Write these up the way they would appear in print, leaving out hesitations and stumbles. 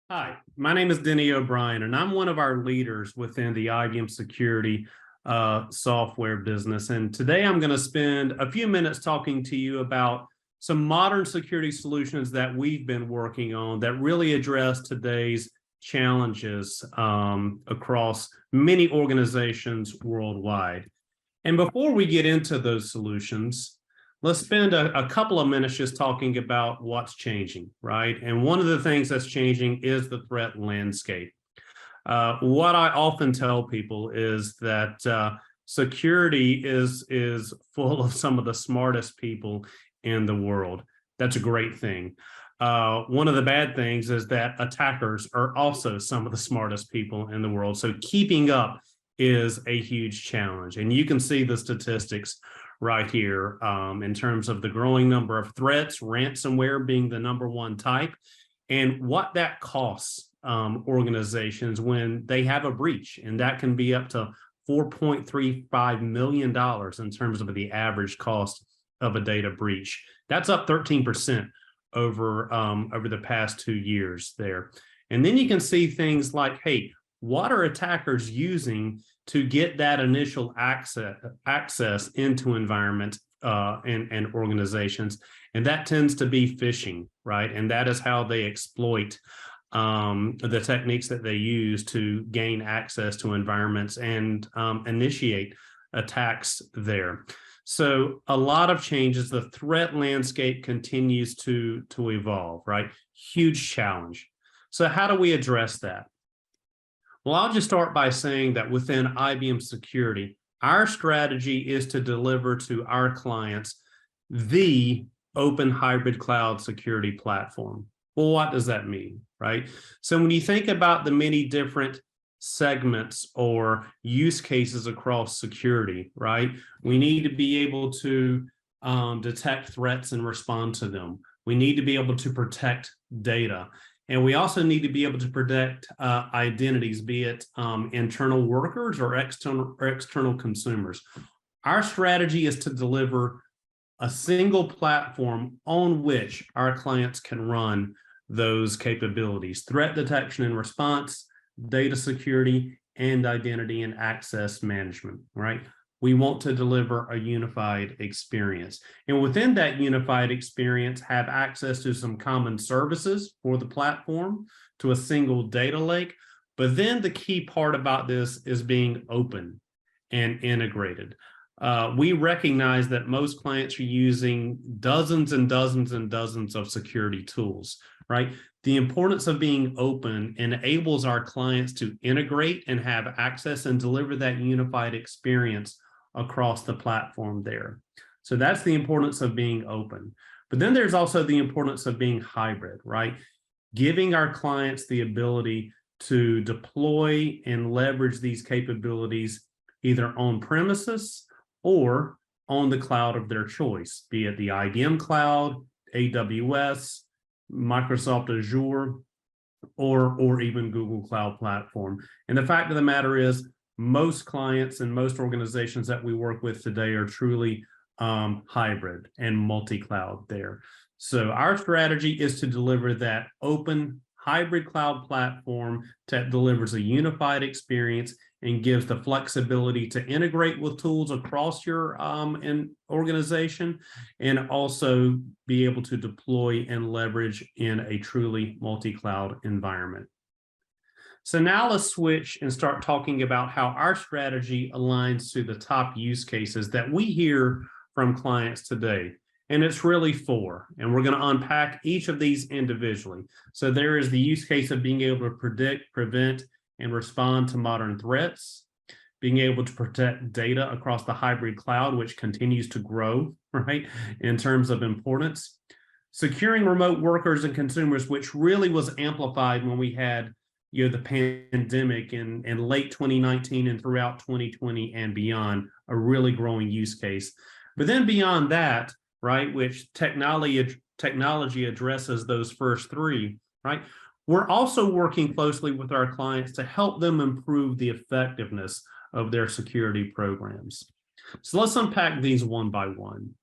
Hi, my name is Denny O'Brien, and I'm one of our leaders within the IBM Security software business. And today I'm going to spend a few minutes talking to you about some modern security solutions that we've been working on that really address today's challenges across many organizations worldwide. And before we get into those solutions, let's spend a couple of minutes just talking about what's changing, right? And one of the things that's changing is the threat landscape. What I often tell people is that security is full of some of the smartest people in the world. That's a great thing. One of the bad things is that attackers are also some of the smartest people in the world. So keeping up is a huge challenge. And you can see the statistics right here in terms of the growing number of threats, ransomware being the number one type, and what that costs organizations when they have a breach. And that can be up to $4.35 million in terms of the average cost of a data breach. That's up 13% over the past 2 years there. And then you can see things like, hey, what are attackers using to get that initial access into environments and organizations? And that tends to be phishing, right? And that is how they exploit the techniques that they use to gain access to environments and initiate attacks there. So a lot of changes. The threat landscape continues to evolve, right? Huge challenge. So how do we address that? Well, I'll just start by saying that within IBM Security, our strategy is to deliver to our clients the open hybrid cloud security platform. Well, what does that mean, right? So when you think about the many different segments or use cases across security, right, we need to be able to detect threats and respond to them. We need to be able to protect data. And we also need to be able to protect identities, be it internal workers or external consumers. Our strategy is to deliver a single platform on which our clients can run those capabilities: threat detection and response, data security, and identity and access management, right? We want to deliver a unified experience. And within that unified experience, have access to some common services for the platform, to a single data lake. But then the key part about this is being open and integrated. We recognize that most clients are using dozens and dozens and dozens of security tools, right? The importance of being open enables our clients to integrate and have access and deliver that unified experience across the platform there. So that's the importance of being open. But then there's also the importance of being hybrid, right? Giving our clients the ability to deploy and leverage these capabilities either on premises or on the cloud of their choice, be it the IBM cloud, AWS, Microsoft Azure, or even Google Cloud Platform. And the fact of the matter is, most clients and most organizations that we work with today are truly hybrid and multi-cloud there. So our strategy is to deliver that open hybrid cloud platform that delivers a unified experience and gives the flexibility to integrate with tools across your organization, and also be able to deploy and leverage in a truly multi-cloud environment. So now let's switch and start talking about how our strategy aligns to the top use cases that we hear from clients today. And it's really 4, and we're going to unpack each of these individually. So there is the use case of being able to predict, prevent, and respond to modern threats, being able to protect data across the hybrid cloud, which continues to grow, right, in terms of importance, securing remote workers and consumers, which really was amplified when we had the pandemic in late 2019 and throughout 2020 and beyond, a really growing use case. But then beyond that, right, which technology addresses those first 3, right? We're also working closely with our clients to help them improve the effectiveness of their security programs. So let's unpack these one by one.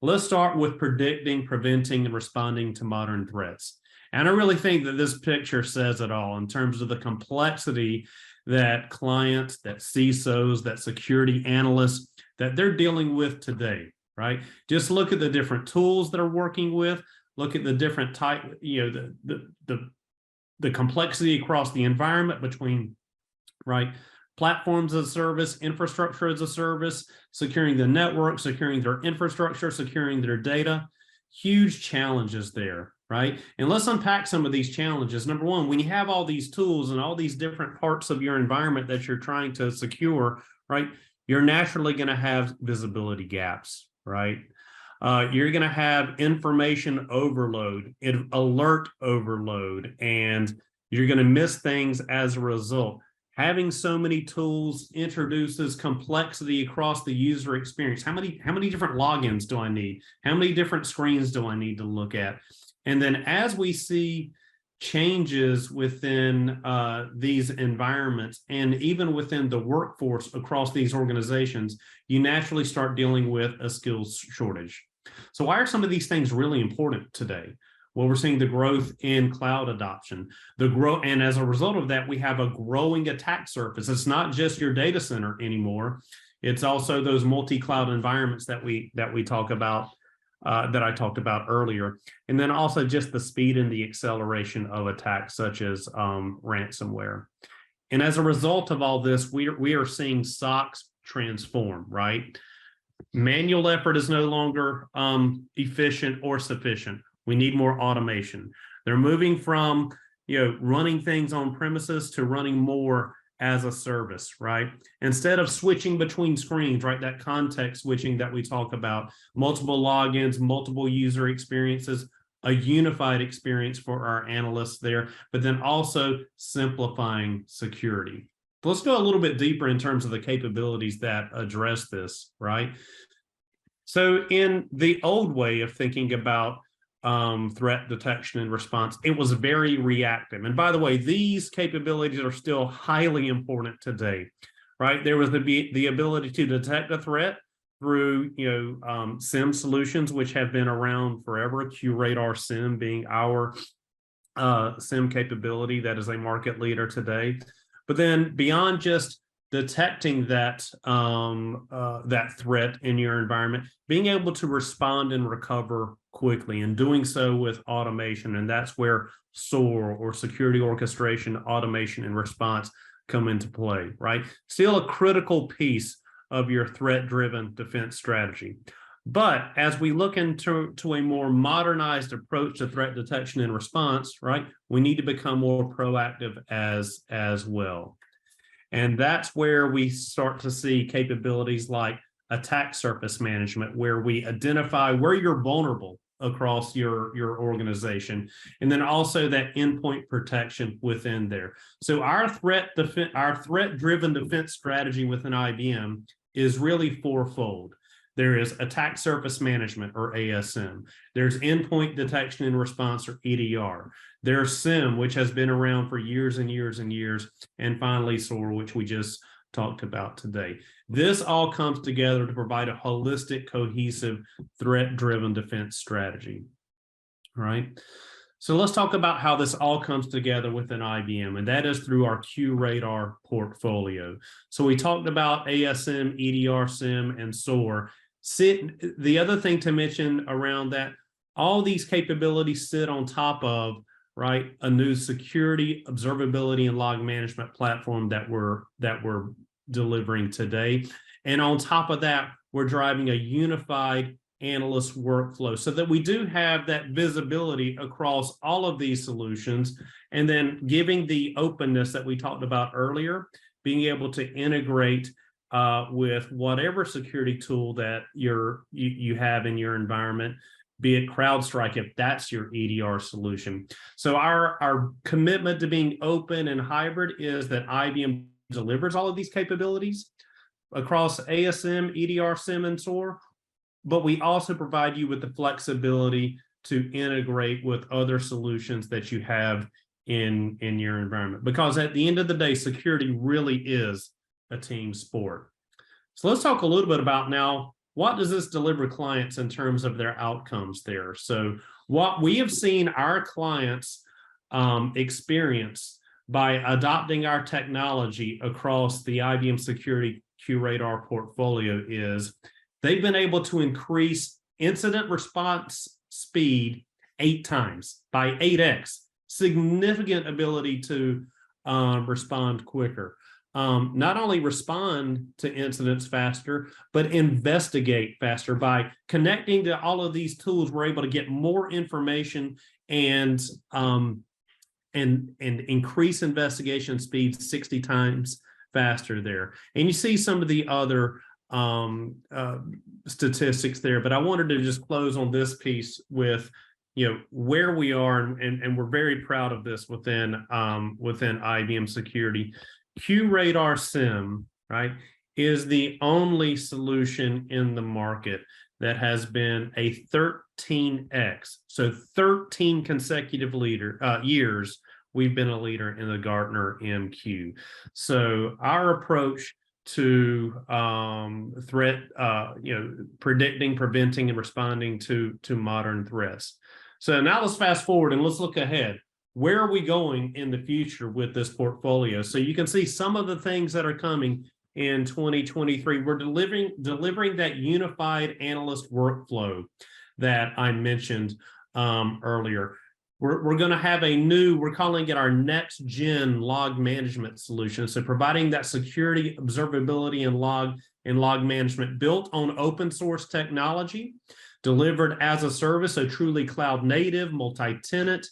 Let's start with predicting, preventing, and responding to modern threats. And I really think that this picture says it all in terms of the complexity that clients, that CISOs, that security analysts, that they're dealing with today, right? Just look at the different tools that are working with, look at the different type, the complexity across the environment between, right, platforms as a service, infrastructure as a service, securing the network, securing their infrastructure, securing their data. Huge challenges there, right? And let's unpack some of these challenges. Number one, when you have all these tools and all these different parts of your environment that you're trying to secure, right, you're naturally going to have visibility gaps, right? You're going to have information overload, alert overload, and you're going to miss things as a result. Having so many tools introduces complexity across the user experience. How many different logins do I need? How many different screens do I need to look at? And then as we see changes within these environments and even within the workforce across these organizations, you naturally start dealing with a skills shortage. So why are some of these things really important today? Well, we're seeing the growth in cloud adoption, and as a result of that, we have a growing attack surface. It's not just your data center anymore. It's also those multi-cloud environments that we talk about, that I talked about earlier. And then also just the speed and the acceleration of attacks such as ransomware. And as a result of all this, we are seeing SOCs transform, right? Manual effort is no longer efficient or sufficient. We need more automation. They're moving from, running things on premises to running more as a service, right? Instead of switching between screens, right? That context switching that we talk about, multiple logins, multiple user experiences, a unified experience for our analysts there, but then also simplifying security. Let's go a little bit deeper in terms of the capabilities that address this, right? So in the old way of thinking about threat detection and response, it was very reactive. And by the way, these capabilities are still highly important today, right? There was the ability to detect a threat through, SIM solutions, which have been around forever, QRadar SIM being our SIM capability that is a market leader today. But then beyond just detecting that that threat in your environment, being able to respond and recover quickly, and doing so with automation. And that's where SOAR, or security orchestration, automation, and response come into play, right? Still a critical piece of your threat-driven defense strategy. But as we look into a more modernized approach to threat detection and response, right, we need to become more proactive as well. And that's where we start to see capabilities like attack surface management, where we identify where you're vulnerable across your organization, and then also that endpoint protection within there. So our threat-driven defense strategy within IBM is really fourfold. There is attack surface management, or ASM. There's endpoint detection and response, or EDR. There's SIM, which has been around for years and years and years. And finally, SOAR, which we just talked about today. This all comes together to provide a holistic, cohesive, threat-driven defense strategy. All right. So let's talk about how this all comes together within IBM, and that is through our QRadar portfolio. So we talked about ASM, EDR, SIM, and SOAR. The other thing to mention around that, all these capabilities sit on top of, right, a new security, observability, and log management platform that we're delivering today. And on top of that, we're driving a unified analyst workflow so that we do have that visibility across all of these solutions, and then giving the openness that we talked about earlier, being able to integrate with whatever security tool that you have in your environment, be it CrowdStrike, if that's your EDR solution. So our commitment to being open and hybrid is that IBM delivers all of these capabilities across ASM, EDR, SIM, and SOAR, but we also provide you with the flexibility to integrate with other solutions that you have in your environment. Because at the end of the day, security really is a team sport. So let's talk a little bit about now, what does this deliver clients in terms of their outcomes there? So What we have seen our clients experience by adopting our technology across the IBM Security QRadar portfolio is they've been able to increase incident response speed 8 times, by 8x, significant ability to respond quicker. Not only respond to incidents faster, but investigate faster. By connecting to all of these tools, we're able to get more information and increase investigation speed 60 times faster there. And you see some of the other statistics there, but I wanted to just close on this piece with where we are, and we're very proud of this within IBM Security. QRadar SIM, right, is the only solution in the market that has been a 13x, so 13 consecutive years we've been a leader in the Gartner MQ. So our approach to threat, predicting, preventing, and responding to modern threats. So now let's fast forward and let's look ahead. Where are we going in the future with this portfolio? So you can see some of the things that are coming in 2023. We're delivering that unified analyst workflow that I mentioned earlier. We're going to have a new, we're calling it our next gen log management solution. So providing that security, observability, and log management built on open source technology, delivered as a service, so truly cloud native, multi-tenant.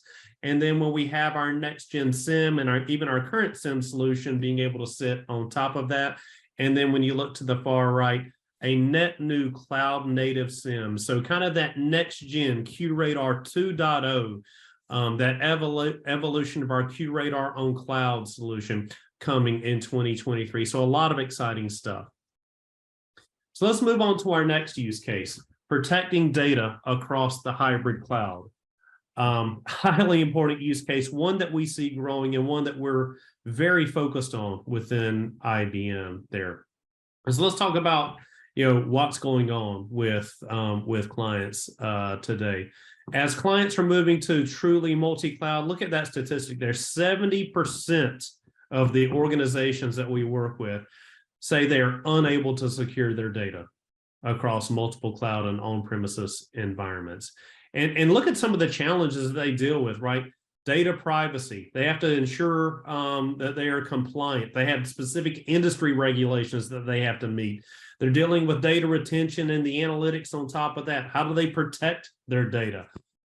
And then when we have our next gen SIM and even our current SIM solution being able to sit on top of that. And then when you look to the far right, a net new cloud native SIM. So kind of that next gen QRadar 2.0, that evolution of our QRadar on cloud solution coming in 2023. So a lot of exciting stuff. So let's move on to our next use case, protecting data across the hybrid cloud. Highly important use case, one that we see growing and one that we're very focused on within IBM there. So let's talk about what's going on with clients today. As clients are moving to truly multi-cloud, look at that statistic there. 70% of the organizations that we work with say they are unable to secure their data across multiple cloud and on-premises environments. And look at some of the challenges they deal with, right? Data privacy. They have to ensure that they are compliant. They have specific industry regulations that they have to meet. They're dealing with data retention and the analytics on top of that. How do they protect their data?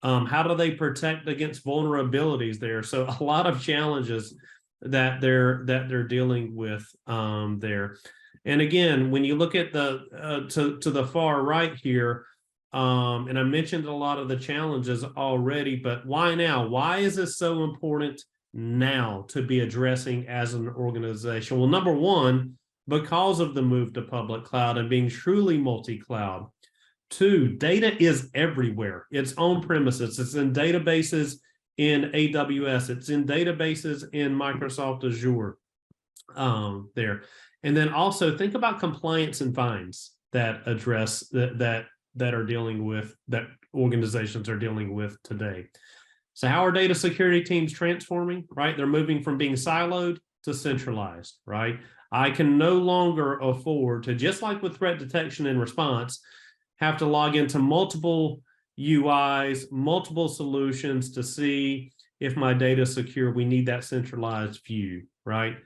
How do they protect against vulnerabilities there? So a lot of challenges that they're dealing with there. And again, when you look at the to the far right here, and I mentioned a lot of the challenges already, but why now? Why is this so important now to be addressing as an organization? Well, number one, because of the move to public cloud and being truly multi-cloud. Two, data is everywhere. It's on premises. It's in databases in AWS. It's in databases in Microsoft Azure there. And then also think about compliance and fines that address that are dealing with, that organizations are dealing with today. So how are data security teams transforming, right? They're moving from being siloed to centralized, right? I can no longer afford to, just like with threat detection and response, have to log into multiple UIs, multiple solutions to see if my data is secure. We need that centralized view, right?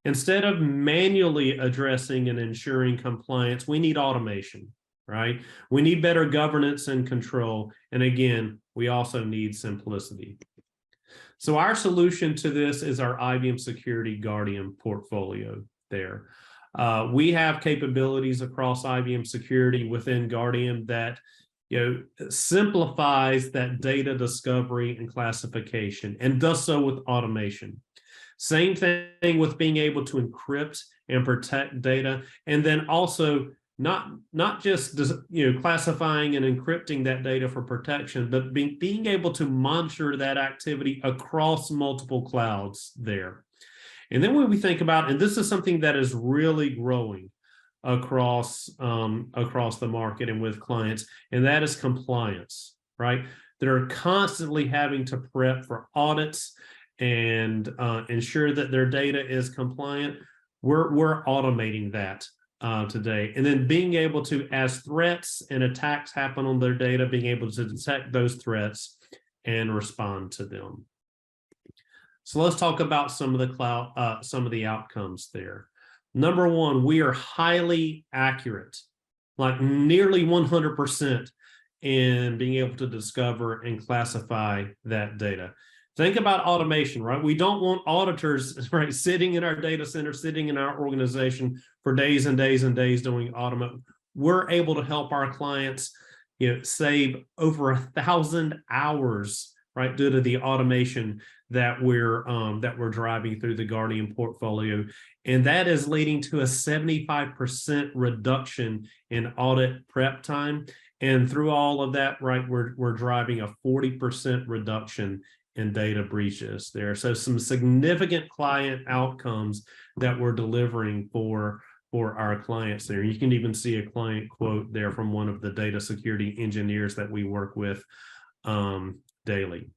Instead of manually addressing and ensuring compliance, we need automation, right? We need better governance and control. And again, we also need simplicity. So our solution to this is our IBM Security Guardian portfolio there. We have capabilities across IBM Security within Guardian that simplifies that data discovery and classification, and does so with automation. Same thing with being able to encrypt and protect data, and then also not just classifying and encrypting that data for protection, but being able to monitor that activity across multiple clouds there. And then when we think about, and this is something that is really growing across the market and with clients, and that is compliance, right? that are constantly having to prep for audits and ensure that their data is compliant. We're automating that today. And then being able to, as threats and attacks happen on their data, being able to detect those threats and respond to them. So let's talk about some of the outcomes there. Number one, we are highly accurate, like nearly 100% in being able to discover and classify that data. Think about automation, right? We don't want auditors, right, sitting in our data center, sitting in our organization for days and days and days doing audit. We're able to help our clients, save over 1,000 hours, right, due to the automation that we're driving through the Guardian portfolio. And that is leading to a 75% reduction in audit prep time. And through all of that, right, we're driving a 40% reduction in data breaches there. So some significant client outcomes that we're delivering for our clients there. You can even see a client quote there from one of the data security engineers that we work with daily.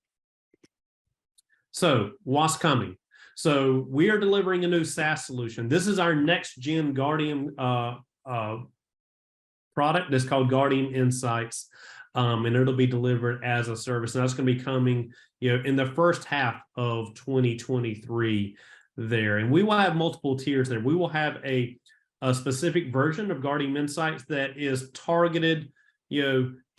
So what's coming? So we are delivering a new SaaS solution. This is our next gen Guardian product that's called Guardian Insights, and it'll be delivered as a service. And that's going to be coming, in the first half of 2023 there. And we will have multiple tiers there. We will have a specific version of Guardian Insights that is targeted,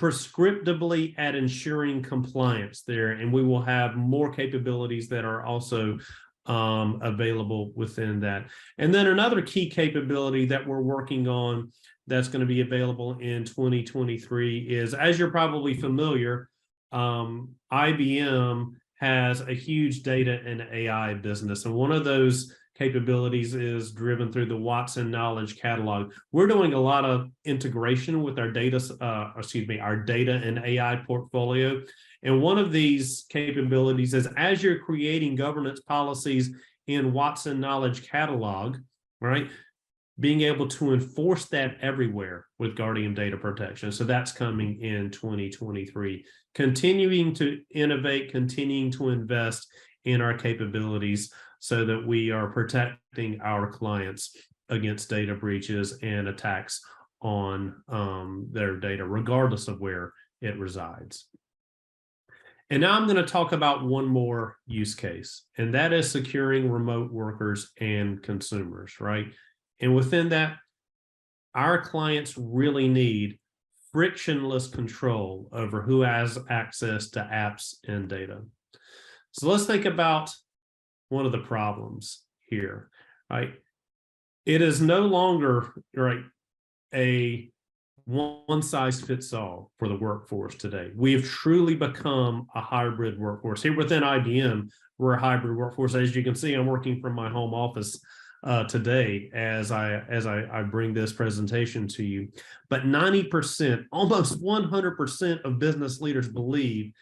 prescriptively at ensuring compliance there. And we will have more capabilities that are also available within that. And then another key capability that we're working on that's going to be available in 2023 is, as you're probably familiar, IBM has a huge data and AI business. And one of those capabilities is driven through the Watson Knowledge Catalog. We're doing a lot of integration with our data and AI portfolio. And one of these capabilities is, as you're creating governance policies in Watson Knowledge Catalog, right, being able to enforce that everywhere with Guardian Data Protection. So that's coming in 2023. Continuing to innovate, continuing to invest in our capabilities so that we are protecting our clients against data breaches and attacks on their data, regardless of where it resides. And now I'm going to talk about one more use case, and that is securing remote workers and consumers, right? And within that, our clients really need frictionless control over who has access to apps and data. So let's think about one of the problems here, right? It is no longer, right, a one-size-fits-all for the workforce today. We have truly become a hybrid workforce. Here within IBM, we're a hybrid workforce. As you can see, I'm working from my home office today as I bring this presentation to you. But 90%, almost 100% of business leaders believe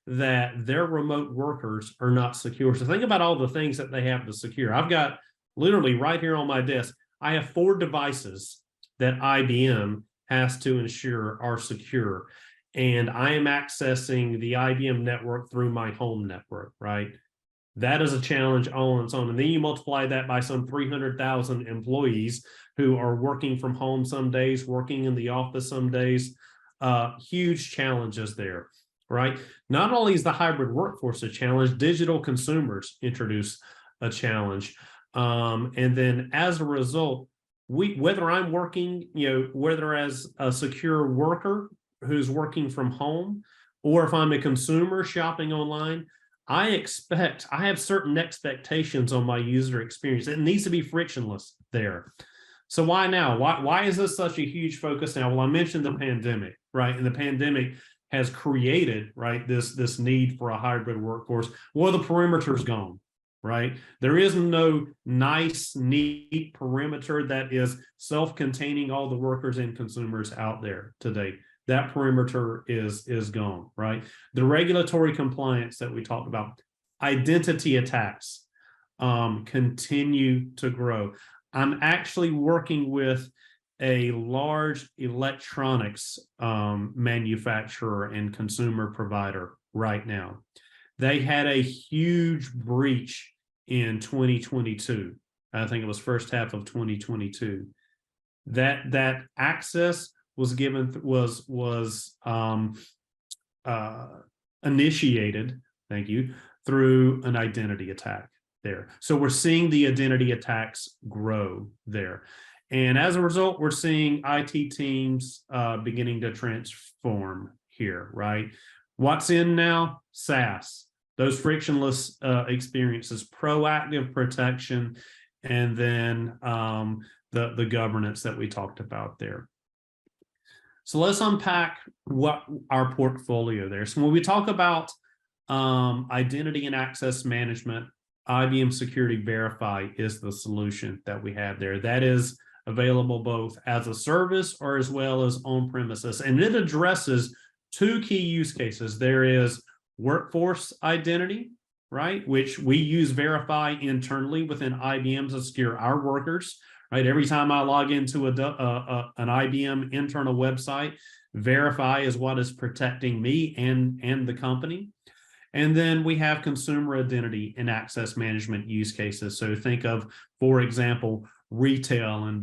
that their remote workers are not secure. So think about all the things that they have to secure. I've got literally right here on my desk, I have 4 devices that IBM has to ensure are secure. And I am accessing the IBM network through my home network, right? That is a challenge all on its own. And then you multiply that by some 300,000 employees who are working from home some days, working in the office some days. Huge challenges there, right? Not only is the hybrid workforce a challenge, digital consumers introduce a challenge. And then as a result, whether I'm working, whether as a secure worker who's working from home, or if I'm a consumer shopping online, I have certain expectations on my user experience. It needs to be frictionless there. So why now? Why is this such a huge focus now? Well, I mentioned the pandemic, right? And the pandemic has created, right, this need for a hybrid workforce. Well, the perimeter's gone, right? There is no nice, neat perimeter that is self-containing all the workers and consumers out there today. That perimeter is gone, right? The regulatory compliance that we talked about, identity attacks continue to grow. I'm actually working with a large electronics manufacturer and consumer provider right now. They had a huge breach in 2022. I think it was first half of 2022. That access was initiated, thank you, through an identity attack there. So we're seeing the identity attacks grow there. And as a result, we're seeing IT teams beginning to transform here, right? What's in now? SaaS, those frictionless experiences, proactive protection, and then the governance that we talked about there. So let's unpack what our portfolio there. So when we talk about identity and access management, IBM Security Verify is the solution that we have there. That is available both as a service or as well as on premises. And it addresses two key use cases. There is workforce identity, right, which we use Verify internally within IBM to secure our workers. Right, every time I log into an IBM internal website, Verify is what is protecting me and the company. And then we have consumer identity and access management use cases. So think of, for example, retail and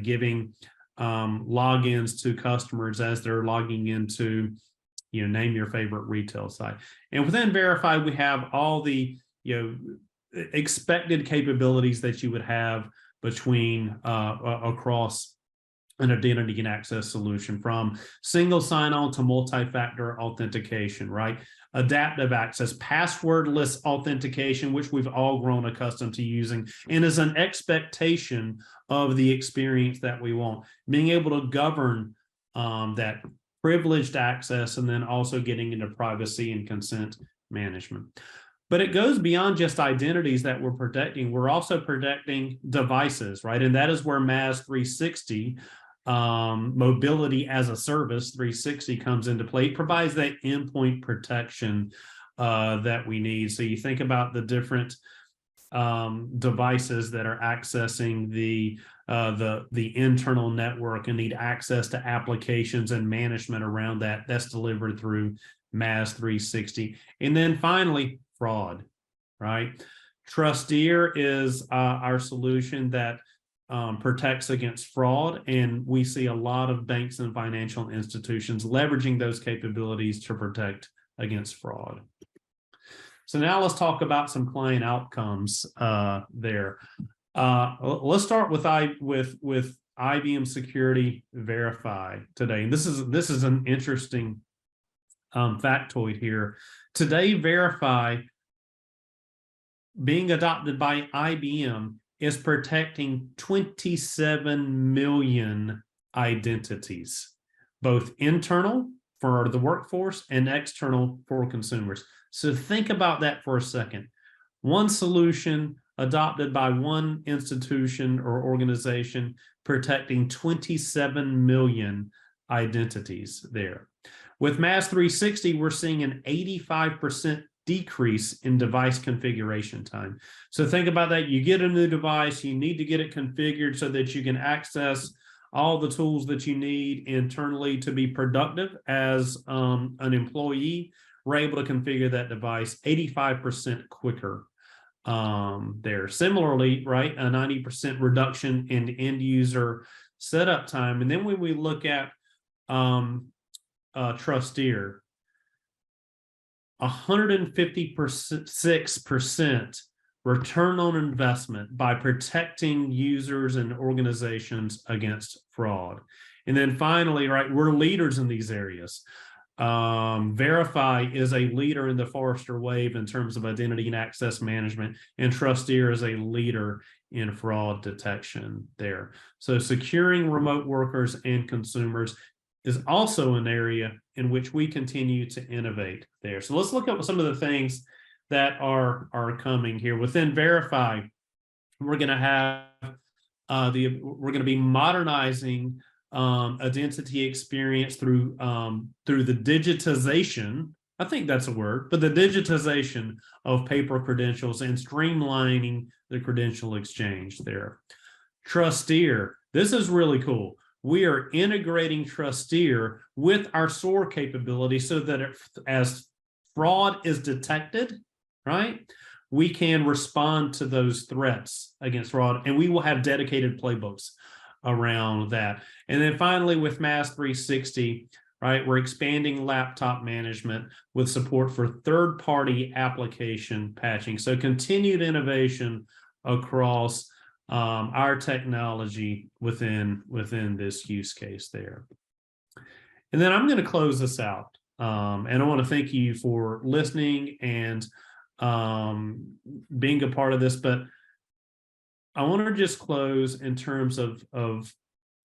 giving logins to customers as they're logging into, name your favorite retail site. And within Verify, we have all the expected capabilities that you would have between across an identity and access solution, from single sign-on to multi-factor authentication, right? Adaptive access, passwordless authentication, which we've all grown accustomed to using, and is an expectation of the experience that we want. Being able to govern that privileged access, and then also getting into privacy and consent management. But it goes beyond just identities that we're protecting. We're also protecting devices, right? And that is where MAS 360, mobility as a service 360, comes into play. It provides that endpoint protection that we need. So you think about the different devices that are accessing the internal network and need access to applications and management around that. That's delivered through MAS 360. And then finally, fraud, right? Trusteer is our solution that protects against fraud, and we see a lot of banks and financial institutions leveraging those capabilities to protect against fraud. So now let's talk about some client outcomes there. Let's start with IBM Security Verify today. And this is an interesting factoid here. Today, Verify, being adopted by IBM, is protecting 27 million identities, both internal for the workforce and external for consumers. So think about that for a second. One solution adopted by one institution or organization protecting 27 million identities there. With MAS 360, we're seeing an 85% decrease in device configuration time. So think about that. You get a new device, you need to get it configured so that you can access all the tools that you need internally to be productive as an employee. We're able to configure that device 85% quicker there. Similarly, right, a 90% reduction in end user setup time. And then when we look at Trusteer, 156% return on investment by protecting users and organizations against fraud. And then finally, right, we're leaders in these areas. Verify is a leader in the Forrester Wave in terms of identity and access management, and Trusteer is a leader in fraud detection there. So securing remote workers and consumers is also an area in which we continue to innovate there. So let's look at some of the things that are coming here. Within Verify, we're going to have we're going to be modernizing identity experience through the digitization. I think that's a word, but the digitization of paper credentials and streamlining the credential exchange there. Trusteer, this is really cool. we are integrating Trusteer with our SOAR capability so that as fraud is detected, right, we can respond to those threats against fraud, and we will have dedicated playbooks around that. And then finally, with Mass 360, right, we're expanding laptop management with support for third-party application patching. So continued innovation across our technology within this use case there. And then I'm going to close this out. And I want to thank you for listening and being a part of this, but I want to just close in terms of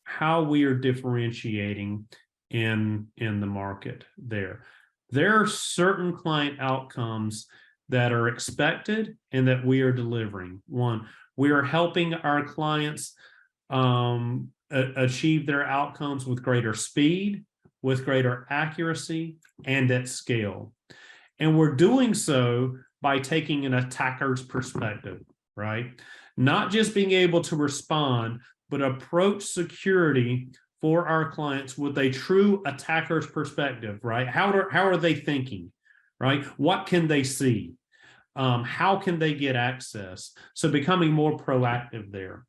how we are differentiating in the market there. There are certain client outcomes that are expected and that we are delivering. One, we are helping our clients achieve their outcomes with greater speed, with greater accuracy, and at scale. And we're doing so by taking an attacker's perspective, right? Not just being able to respond, but approach security for our clients with a true attacker's perspective, right? How are they thinking, right? What can they see? How can they get access? So becoming more proactive there,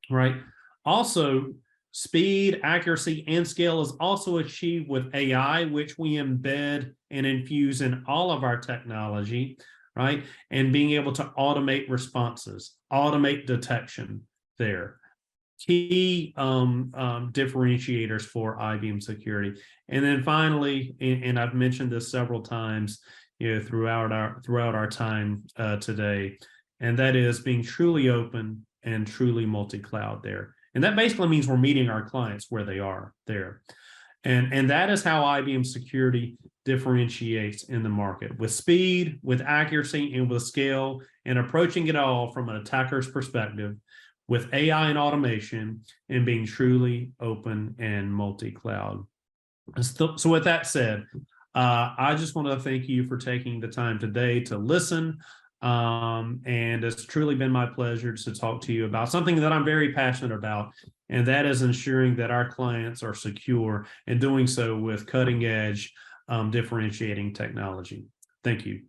right? Also, speed, accuracy, and scale is also achieved with AI, which we embed and infuse in all of our technology, right? And being able to automate responses, automate detection there. Key differentiators for IBM security. And then finally, and I've mentioned this several times, throughout our time today, and that is being truly open and truly multi-cloud there. And that basically means we're meeting our clients where they are there. And that is how IBM security differentiates in the market, with speed, with accuracy, and with scale, and approaching it all from an attacker's perspective, with AI and automation, and being truly open and multi-cloud. So with that said, I just want to thank you for taking the time today to listen. And it's truly been my pleasure to talk to you about something that I'm very passionate about, and that is ensuring that our clients are secure, and doing so with cutting edge differentiating technology. Thank you.